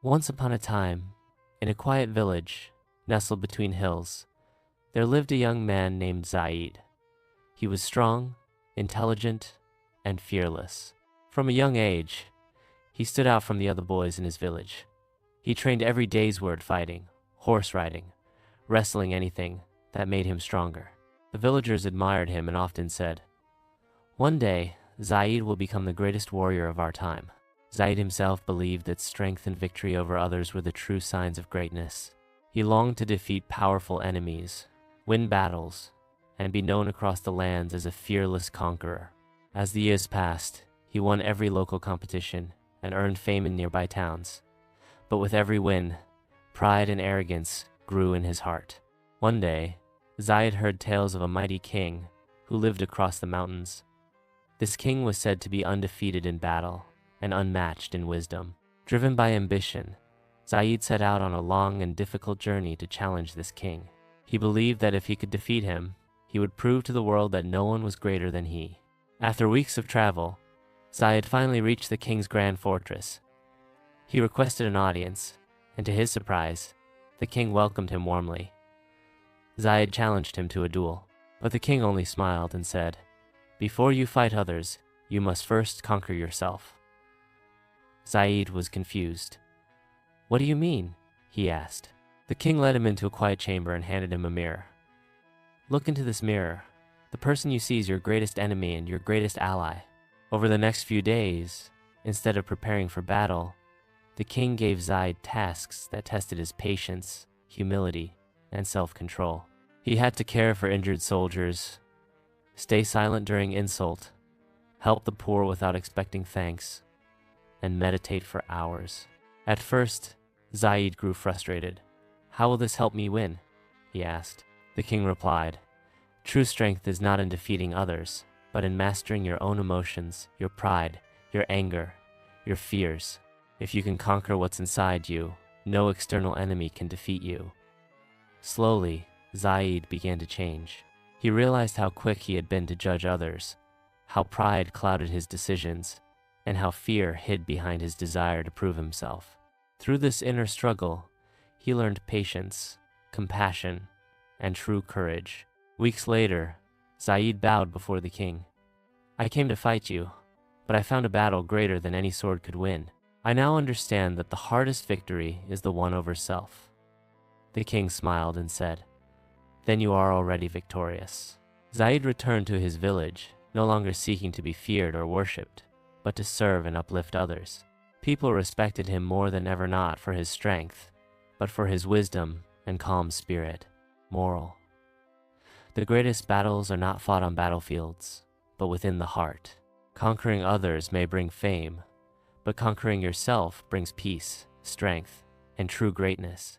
Once upon a time, in a quiet village nestled between hills, there lived a young man named Zaid. He was strong, intelligent, and fearless. From a young age, he stood out from the other boys in his village. He trained every day's word fighting, horse riding, wrestling, anything that made him stronger. The villagers admired him and often said, "One day, Zaid will become the greatest warrior of our time." Zaid himself believed that strength and victory over others were the true signs of greatness. He longed to defeat powerful enemies, win battles, and be known across the lands as a fearless conqueror. As the years passed, he won every local competition and earned fame in nearby towns. But with every win, pride and arrogance grew in his heart. One day, Zaid heard tales of a mighty king who lived across the mountains. This king was said to be undefeated in battle and unmatched in wisdom. Driven by ambition, Zaid set out on a long and difficult journey to challenge this king. He believed that if he could defeat him, he would prove to the world that no one was greater than he. After weeks of travel, Zaid finally reached the king's grand fortress. He requested an audience, and to his surprise, the king welcomed him warmly. Zaid challenged him to a duel, but the king only smiled and said, "Before you fight others, you must first conquer yourself." Zaid was confused. "What do you mean?" he asked. The king led him into a quiet chamber and handed him a mirror. "Look into this mirror. The person you see is your greatest enemy and your greatest ally." Over the next few days, instead of preparing for battle, the king gave Zaid tasks that tested his patience, humility, and self-control. He had to care for injured soldiers, stay silent during insult, help the poor without expecting thanks, and meditate for hours. At first, Zaid grew frustrated. "How will this help me win?" he asked. The king replied, "True strength is not in defeating others, but in mastering your own emotions, your pride, your anger, your fears. If you can conquer what's inside you, no external enemy can defeat you." Slowly, Zaid began to change. He realized how quick he had been to judge others, how pride clouded his decisions, and how fear hid behind his desire to prove himself. Through this inner struggle, he learned patience, compassion, and true courage. Weeks later, Zaid bowed before the king. "I came to fight you, but I found a battle greater than any sword could win. I now understand that the hardest victory is the one over self." The king smiled and said, "Then you are already victorious." Zaid returned to his village, no longer seeking to be feared or worshipped, but to serve and uplift others. People respected him more than ever, not for his strength, but for his wisdom and calm spirit. Moral: the greatest battles are not fought on battlefields, but within the heart. Conquering others may bring fame, but conquering yourself brings peace, strength, and true greatness.